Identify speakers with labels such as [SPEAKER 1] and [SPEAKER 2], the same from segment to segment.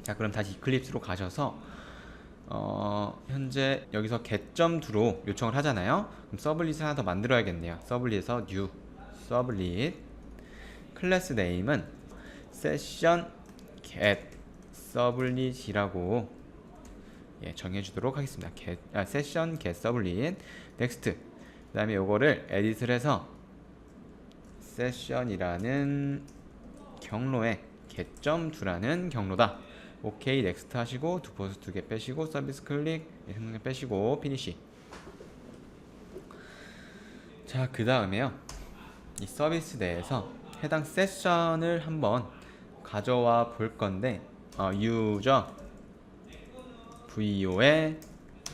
[SPEAKER 1] 자, 그럼 다시 이클립스로 가셔서 현재 여기서 get.do로 요청을 하잖아요. 그럼 서블릿을 하나 더 만들어야겠네요. 서블릿에서 new 서블릿 클래스 네임은 session get 서블릿이라고 정해주도록 하겠습니다. session get 서블릿 next. 그 다음에 요거를 에디트를 해서 session이라는 경로에 get.do라는 경로다. 오케이 넥스트 하시고 두 포스 두 개 빼시고 서비스 클릭 성능 빼시고 피니시. 자, 그 다음에요, 이 서비스 내에서 해당 세션을 한번 가져와 볼 건데 유저 vo에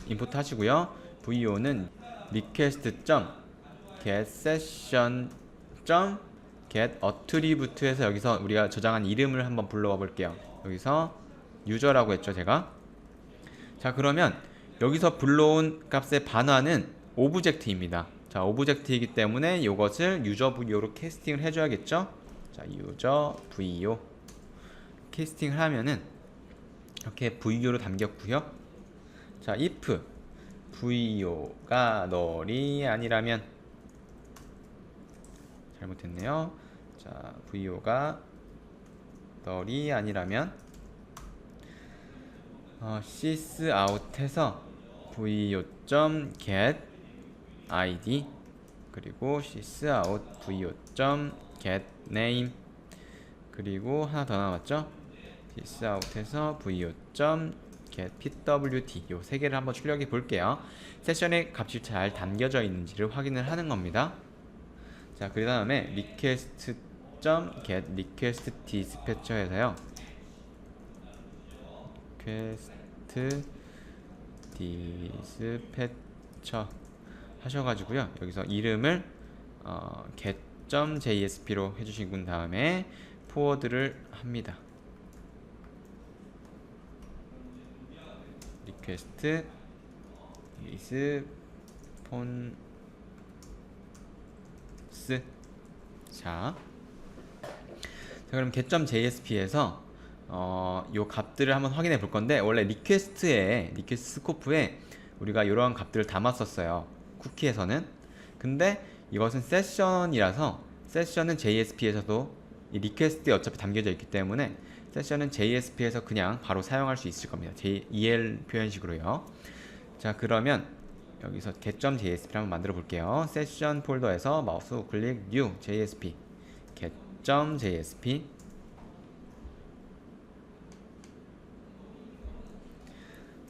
[SPEAKER 1] 임포트 하시고요. vo는 request.getSession.get attribute에서 여기서 우리가 저장한 이름을 한번 불러와 볼게요. 여기서 유저라고 했죠, 제가. 자, 그러면 여기서 불러온 값의 반환은 오브젝트입니다. 자, 오브젝트이기 때문에 이것을 유저 vo로 캐스팅을 해줘야겠죠. 자, 유저 vo 캐스팅을 하면은 이렇게 vo로 담겼고요. 자, if vo가 null이 아니라면, 잘못했네요. 자, vo가 null이 아니라면 sysout에서 vo.get id 그리고 sysout vo.get name 그리고 하나 더 남았죠. sysout에서 vo.get pwd 요 세 개를 한번 출력해 볼게요. 세션에 값이 잘 담겨져 있는지를 확인을 하는 겁니다. 자, 그 다음에 request.get request dispatcher에서요, request dispatcher 하셔가지고요, 여기서 이름을 get.jsp로 해주신 다음에 포워드를 합니다. request response. 자, 그럼 get.jsp에서 요 값들을 한번 확인해 볼 건데, 원래 리퀘스트 스코프에 우리가 이런 값들을 담았었어요, 쿠키에서는. 근데 이것은 세션이라서, 세션은 JSP에서도 이 리퀘스트에 어차피 담겨져 있기 때문에 세션은 JSP에서 그냥 바로 사용할 수 있을 겁니다. EL 표현식으로요. 자, 그러면 여기서 get.jsp를 한번 만들어 볼게요. 세션 폴더에서 마우스 우클릭 new JSP get.jsp.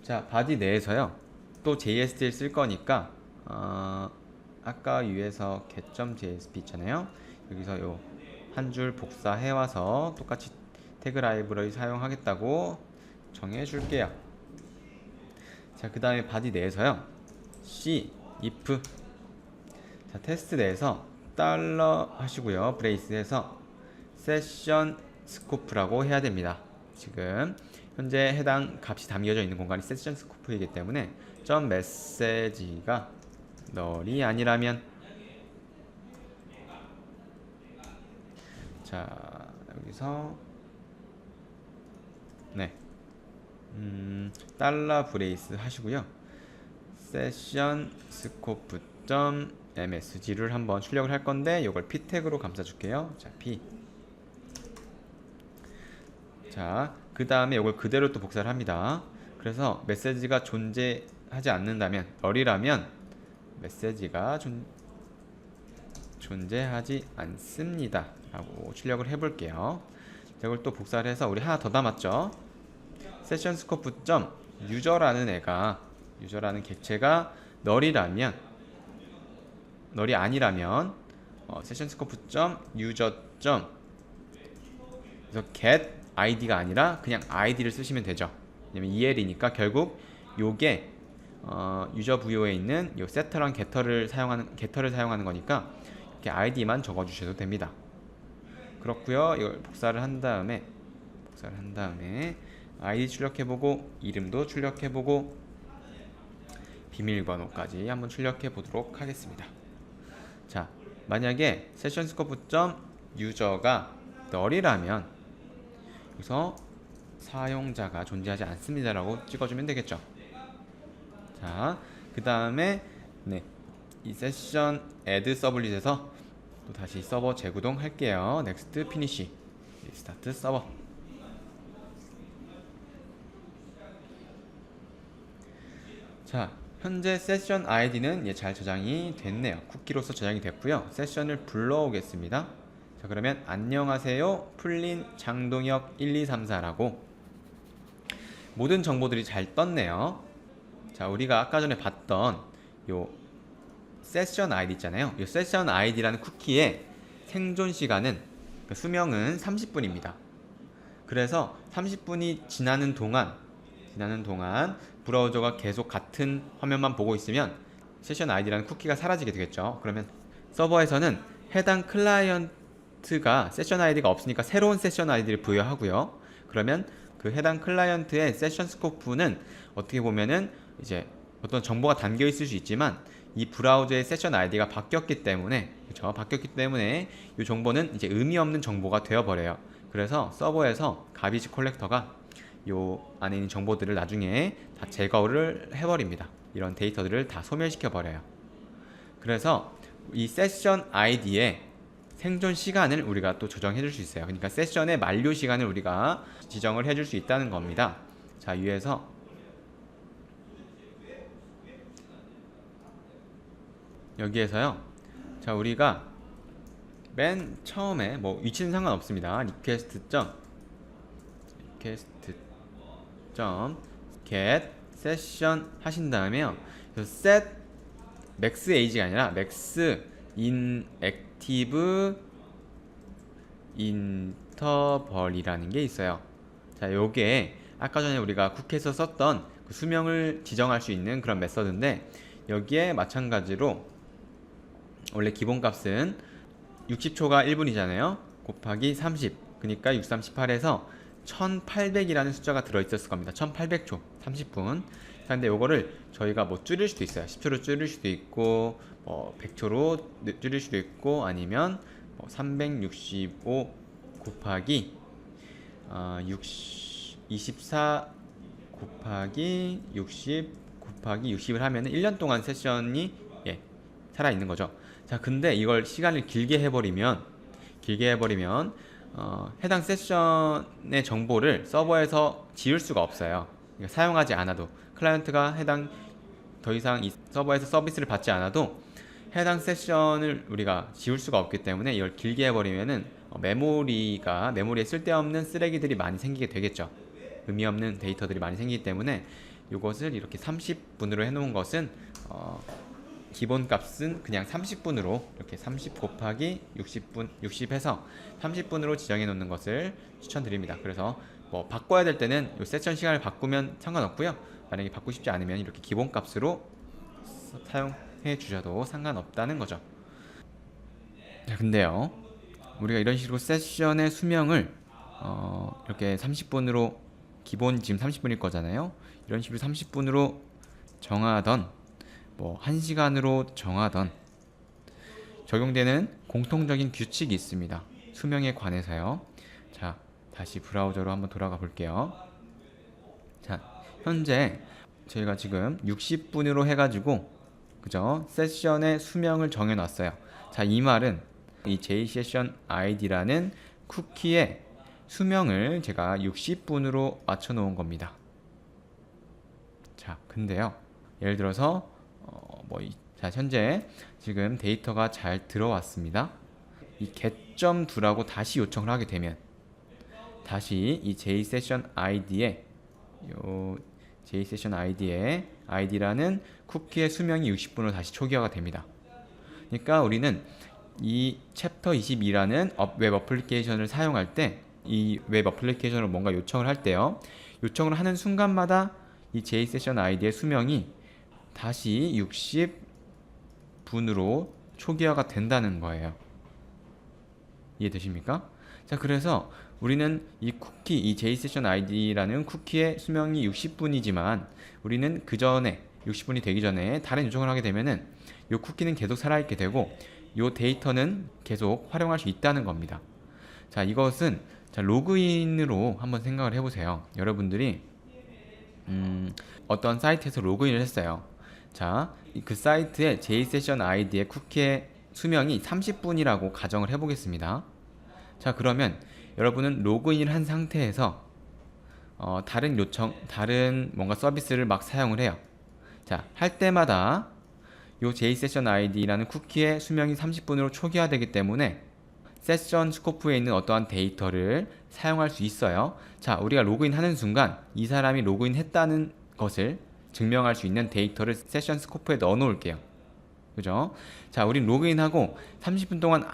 [SPEAKER 1] 자, 바디 내에서요, 또 JS를 쓸 거니까 아까 위에서 get.jsp 있잖아요. 여기서 요 한 줄 복사해 와서 똑같이 태그 라이브러리 사용하겠다고 정해 줄게요. 자, 그 다음에 바디 내에서요, c if. 자, 테스트 내에서 달러 하시고요, 브레이스에서 세션 스코프라고 해야 됩니다. 지금 현재 해당 값이 담겨져 있는 공간이 세션 스코프이기 때문에 점 메시지가 null이 아니라면, 자, 여기서 달러 브레이스 하시고요, 세션 스코프 점 msg를 한번 출력을 할 건데 이걸 p 태그로 감싸 줄게요. 자, p. 자, 그 다음에 이걸 그대로 또 복사를 합니다. 그래서 메시지가 존재하지 않는다면, null이라면 메시지가 존재하지 않습니다 라고 출력을 해볼게요. 이걸 또 복사를 해서 우리 하나 더 담았죠. 세션 스코프 점 유저라는 유저라는 객체가 null이 아니라면 세션 스코프 점 유저 점, 그래서 get id가 아니라 그냥 id를 쓰시면 되죠. 왜냐면 EL이니까 결국 요게 유저 VO에 있는 요 setter랑 getter를 사용하는 거니까 이렇게 id만 적어 주셔도 됩니다. 그렇고요. 이걸 복사를 한 다음에 id 출력해보고 이름도 출력해보고 비밀번호까지 한번 출력해보도록 하겠습니다. 자, 만약에 세션 스코프 점 유저가 null이라면 여기서 사용자가 존재하지 않습니다라고 찍어주면 되겠죠. 자, 그 다음에 네, 이 세션 add 서블릿에서 또 다시 서버 재구동 할게요. next finish start 서버. 자, 현재 세션 아이디는 잘 저장이 됐네요. 쿠키로서 저장이 됐고요. 세션을 불러오겠습니다. 자, 그러면 안녕하세요 풀린 장동혁 1234라고 모든 정보들이 잘 떴네요. 자, 우리가 아까 전에 봤던 요 세션 아이디 있잖아요. 이 세션 아이디라는 쿠키의 생존 시간은 수명은 30분입니다. 그래서 30분이 지나는 동안 브라우저가 계속 같은 화면만 보고 있으면 세션 아이디라는 쿠키가 사라지게 되겠죠. 그러면 서버에서는 해당 클라이언트가 세션 아이디가 없으니까 새로운 세션 아이디를 부여하고요. 그러면 그 해당 클라이언트의 세션 스코프는 어떻게 보면은 이제 어떤 정보가 담겨 있을 수 있지만 이 브라우저의 세션 아이디가 바뀌었기 때문에, 그렇죠? 바뀌었기 때문에 이 정보는 이제 의미 없는 정보가 되어 버려요. 그래서 서버에서 가비지 컬렉터가 요 안에 있는 정보들을 나중에 다 제거를 해버립니다. 이런 데이터들을 다 소멸시켜 버려요. 그래서 이 세션 아이디의 생존 시간을 우리가 또 조정해 줄 수 있어요. 그러니까 세션의 만료 시간을 우리가 지정을 해줄 수 있다는 겁니다. 자, 위에서 여기에서요. 자, 우리가 맨 처음에 뭐 위치는 상관없습니다. request.get session 하신 다음에요. set max age가 아니라 max inactive interval이라는 게 있어요. 자, 요게 아까 전에 우리가 쿠키에서 썼던 그 수명을 지정할 수 있는 그런 메서드인데, 여기에 마찬가지로 원래 기본값은 60초가 1분이잖아요. 곱하기 30, 그러니까 6, 3, 18에서 1800이라는 숫자가 들어있었을 겁니다. 1800초, 30분. 자, 근데 요거를 저희가 뭐 줄일 수도 있어요. 10초로 줄일 수도 있고, 100초로 줄일 수도 있고, 아니면 365 곱하기 24 곱하기 60 곱하기 60을 하면은 1년 동안 세션이 살아있는 거죠. 자, 근데 이걸 시간을 길게 해버리면 해당 세션의 정보를 서버에서 지울 수가 없어요. 그러니까 사용하지 않아도, 클라이언트가 더 이상 이 서버에서 서비스를 받지 않아도 해당 세션을 우리가 지울 수가 없기 때문에 이걸 길게 해버리면은 메모리에 쓸데없는 쓰레기들이 많이 생기게 되겠죠. 의미 없는 데이터들이 많이 생기기 때문에 이것을 이렇게 30분으로 해놓은 것은 기본값은 그냥 30분으로 이렇게 30 곱하기 60 해서 30분으로 지정해 놓는 것을 추천드립니다. 그래서 뭐 바꿔야 될 때는 이 세션 시간을 바꾸면 상관없고요. 만약에 바꾸고 싶지 않으면 이렇게 기본값으로 사용해 주셔도 상관없다는 거죠. 자, 근데요, 우리가 이런 식으로 세션의 수명을 이렇게 30분으로, 기본 지금 30분일 거잖아요. 이런 식으로 30분으로 정하던 뭐 1시간으로 정하던 적용되는 공통적인 규칙이 있습니다. 수명에 관해서요. 자, 다시 브라우저로 한번 돌아가 볼게요. 자, 현재 저희가 지금 60분으로 해가지고, 그죠? 세션의 수명을 정해놨어요. 자, 이 말은 이 JSession ID라는 쿠키의 수명을 제가 60분으로 맞춰놓은 겁니다. 자, 근데요, 예를 들어서 자, 현재 지금 데이터가 잘 들어왔습니다. 이 get.do라고 다시 요청을 하게 되면 다시 이 JSession ID에 ID라는 쿠키의 수명이 60분으로 다시 초기화가 됩니다. 그러니까 우리는 이 챕터 22라는 웹 어플리케이션을 사용할 때, 이 웹 어플리케이션으로 뭔가 요청을 할 때요, 요청을 하는 순간마다 이 JSession ID의 수명이 다시 60분으로 초기화가 된다는 거예요. 이해되십니까? 자, 그래서 우리는 이 JSession ID라는 쿠키의 수명이 60분이지만 우리는 그 전에 60분이 되기 전에 다른 요청을 하게 되면은 이 쿠키는 계속 살아있게 되고 이 데이터는 계속 활용할 수 있다는 겁니다. 자, 이것은 자, 로그인으로 한번 생각을 해보세요. 여러분들이 어떤 사이트에서 로그인을 했어요. 자, 그 사이트의 JSession ID의 쿠키의 수명이 30분이라고 가정을 해보겠습니다. 자, 그러면 여러분은 로그인을 한 상태에서 다른 뭔가 서비스를 막 사용을 해요. 자, 할 때마다 요 JSession ID라는 쿠키의 수명이 30분으로 초기화되기 때문에 세션 스코프에 있는 어떠한 데이터를 사용할 수 있어요. 자, 우리가 로그인하는 순간 이 사람이 로그인했다는 것을 증명할 수 있는 데이터를 세션 스코프에 넣어 놓을게요. 그죠? 자, 우린 로그인하고 30분 동안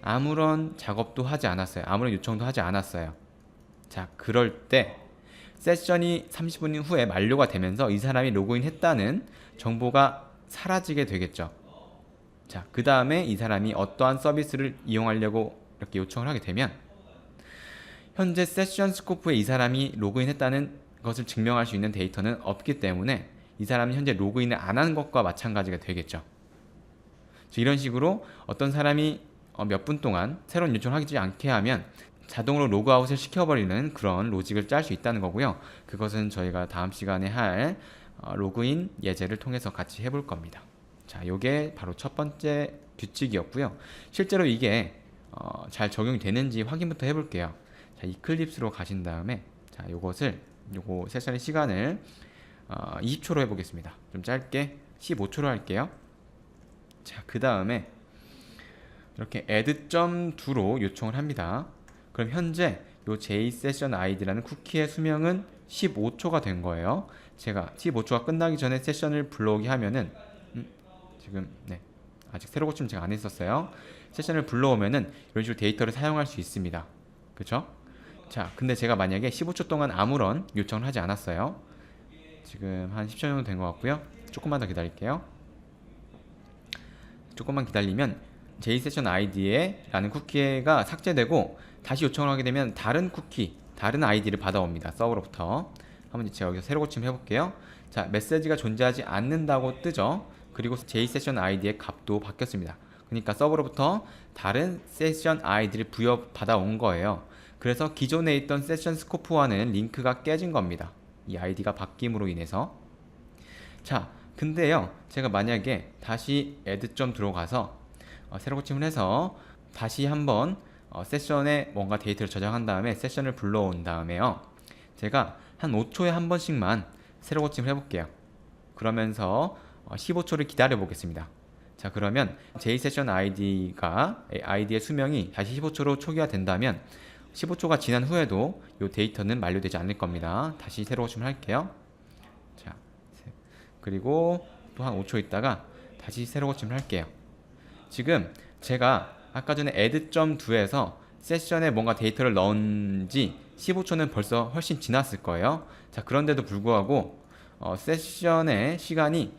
[SPEAKER 1] 아무런 작업도 하지 않았어요. 아무런 요청도 하지 않았어요. 자, 그럴 때 세션이 30분 후에 만료가 되면서 이 사람이 로그인했다는 정보가 사라지게 되겠죠. 자, 그 다음에 이 사람이 어떠한 서비스를 이용하려고 이렇게 요청을 하게 되면 현재 세션 스코프에 이 사람이 로그인했다는 것을 증명할 수 있는 데이터는 없기 때문에 이 사람이 현재 로그인을 안 한 것과 마찬가지가 되겠죠. 이런 식으로 어떤 사람이 몇 분 동안 새로운 요청을 하지 않게 하면 자동으로 로그아웃을 시켜버리는 그런 로직을 짤 수 있다는 거고요. 그것은 저희가 다음 시간에 할 로그인 예제를 통해서 같이 해볼 겁니다. 자, 요게 바로 첫 번째 규칙이었고요. 실제로 이게 잘 적용이 되는지 확인부터 해볼게요. 자, 이클립스로 가신 다음에 자, 요거 세션의 시간을 20초로 해보겠습니다. 좀 짧게 15초로 할게요. 자, 그 다음에 이렇게 add.do로 요청을 합니다. 그럼 현재 요 JSession ID라는 쿠키의 수명은 15초가 된 거예요. 제가 15초가 끝나기 전에 세션을 불러오게 하면은 지금 아직 새로 고침 제가 안 했었어요. 세션을 불러오면은 이런 식으로 데이터를 사용할 수 있습니다. 그쵸? 자, 근데 제가 만약에 15초 동안 아무런 요청을 하지 않았어요. 지금 한 10초 정도 된 것 같고요. 조금만 더 기다릴게요. 조금만 기다리면 JSession ID에 라는 쿠키가 삭제되고 다시 요청을 하게 되면 다른 아이디를 받아옵니다. 서버로부터. 한번 제가 여기서 새로 고침 해볼게요. 자, 메시지가 존재하지 않는다고 뜨죠. 그리고 JSession ID의 값도 바뀌었습니다. 그러니까 서버로부터 다른 세션 아이디를 부여받아 온 거예요. 그래서 기존에 있던 세션 스코프와는 링크가 깨진 겁니다. 이 아이디가 바뀜으로 인해서. 자, 근데요, 제가 만약에 다시 add 들어가서 새로 고침을 해서 다시 한번 세션에 뭔가 데이터를 저장한 다음에 세션을 불러온 다음에요, 제가 한 5초에 한 번씩만 새로 고침을 해볼게요. 그러면서 15초를 기다려 보겠습니다. 자, 그러면 JSession 아이디의 수명이 다시 15초로 초기화 된다면 15초가 지난 후에도 이 데이터는 만료되지 않을 겁니다. 다시 새로 고침을 할게요. 자, 그리고 또 한 5초 있다가 다시 새로 고침을 할게요. 지금 제가 아까 전에 add.do에서 세션에 뭔가 데이터를 넣은 지 15초는 벌써 훨씬 지났을 거예요. 자, 그런데도 불구하고 세션의 시간이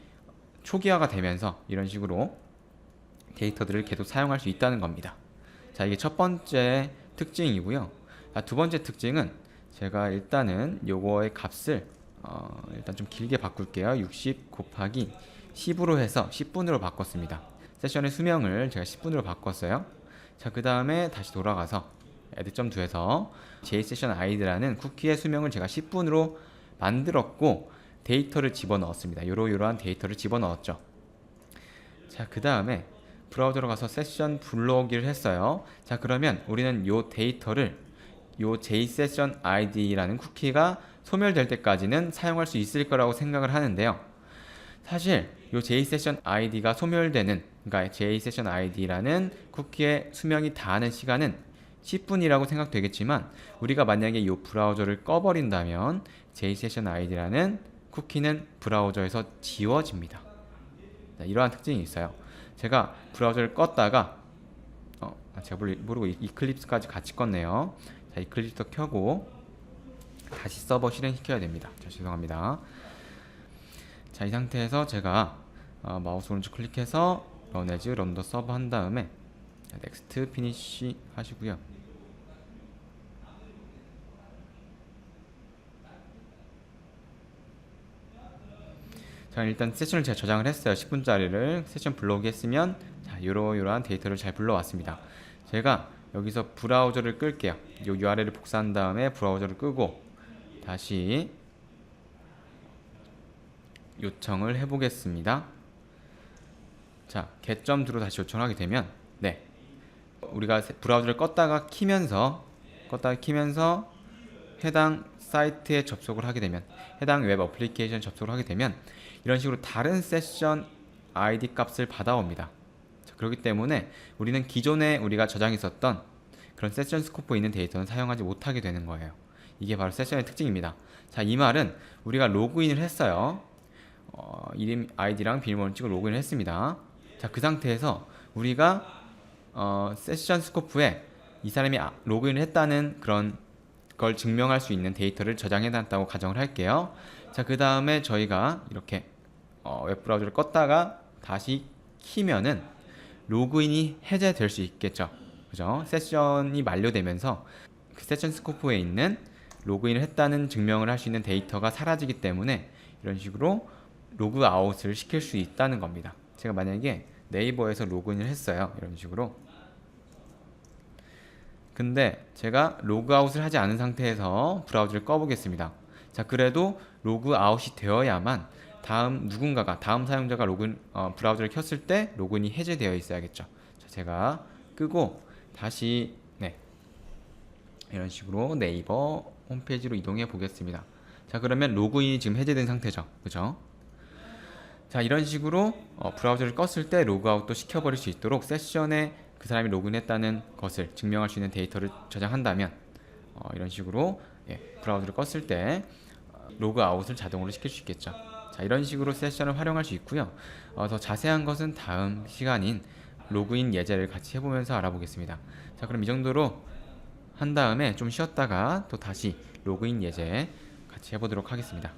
[SPEAKER 1] 초기화가 되면서 이런 식으로 데이터들을 계속 사용할 수 있다는 겁니다. 자, 이게 첫 번째 특징이고요. 자, 두 번째 특징은 제가 일단은 요거의 값을 일단 좀 길게 바꿀게요. 60 곱하기 10으로 해서 10분으로 바꿨습니다. 세션의 수명을 제가 10분으로 바꿨어요. 자, 그 다음에 다시 돌아가서 add.do에서 JSession ID라는 쿠키의 수명을 제가 10분으로 만들었고 데이터를 집어넣었습니다. 요러한 데이터를 집어넣었죠. 자, 그 다음에 브라우저로 가서 세션 불러오기를 했어요. 자, 그러면 우리는 요 데이터를 요 JSession ID라는 쿠키가 소멸될 때까지는 사용할 수 있을 거라고 생각을 하는데요. 사실 요 JSession ID가 소멸되는, 그러니까 JSession ID라는 쿠키의 수명이 다하는 시간은 10분이라고 생각되겠지만 우리가 만약에 이 브라우저를 꺼버린다면 JSession ID라는 쿠키는 브라우저에서 지워집니다. 자, 이러한 특징이 있어요. 제가 브라우저를 껐다가 제가 모르고 이클립스까지 같이 껐네요. 자, 이클립스도 켜고 다시 서버 실행시켜야 됩니다. 자, 죄송합니다. 자, 이 상태에서 제가 마우스 오른쪽 클릭해서 run as run the server 한 다음에 next finish 하시고요. 자, 일단 세션을 제가 저장을 했어요. 10분짜리를 세션 불러오기 했으면 자, 요러한 데이터를 잘 불러왔습니다. 제가 여기서 브라우저를 끌게요. 이 URL을 복사한 다음에 브라우저를 끄고 다시 요청을 해보겠습니다. 자, get.do로 다시 요청하게 되면 네, 우리가 브라우저를 껐다가 키면서 해당 사이트에 접속을 하게 되면, 해당 웹 어플리케이션 접속을 하게 되면 이런 식으로 다른 세션 ID 값을 받아옵니다. 자, 그렇기 때문에 우리는 기존에 우리가 저장했었던 그런 세션 스코프에 있는 데이터는 사용하지 못하게 되는 거예요. 이게 바로 세션의 특징입니다. 자, 이 말은 우리가 로그인을 했어요. 이름, 아이디랑 비밀번호를 찍고 로그인을 했습니다. 자, 그 상태에서 우리가 세션 스코프에 이 사람이 로그인을 했다는 그런 걸 증명할 수 있는 데이터를 저장해놨다고 가정을 할게요. 자, 그 다음에 저희가 이렇게 웹브라우저를 껐다가 다시 키면은 로그인이 해제될 수 있겠죠. 그죠? 세션이 만료되면서 그 세션 스코프에 있는 로그인을 했다는 증명을 할 수 있는 데이터가 사라지기 때문에 이런 식으로 로그아웃을 시킬 수 있다는 겁니다. 제가 만약에 네이버에서 로그인을 했어요. 이런 식으로. 근데 제가 로그아웃을 하지 않은 상태에서 브라우저를 꺼보겠습니다. 자, 그래도 로그아웃이 되어야만 다음 사용자가 브라우저를 켰을 때 로그인이 해제되어 있어야겠죠. 자, 제가 끄고 다시 이런 식으로 네이버 홈페이지로 이동해 보겠습니다. 자, 그러면 로그인이 지금 해제된 상태죠. 그죠? 자, 이런 식으로 브라우저를 껐을 때 로그아웃도 시켜버릴 수 있도록 세션에 그 사람이 로그인했다는 것을 증명할 수 있는 데이터를 저장한다면 이런 식으로 브라우저를 껐을 때 로그아웃을 자동으로 시킬 수 있겠죠. 자, 이런 식으로 세션을 활용할 수 있고요. 더 자세한 것은 다음 시간인 로그인 예제를 같이 해보면서 알아보겠습니다. 자, 그럼 이 정도로 한 다음에 좀 쉬었다가 또 다시 로그인 예제 같이 해보도록 하겠습니다.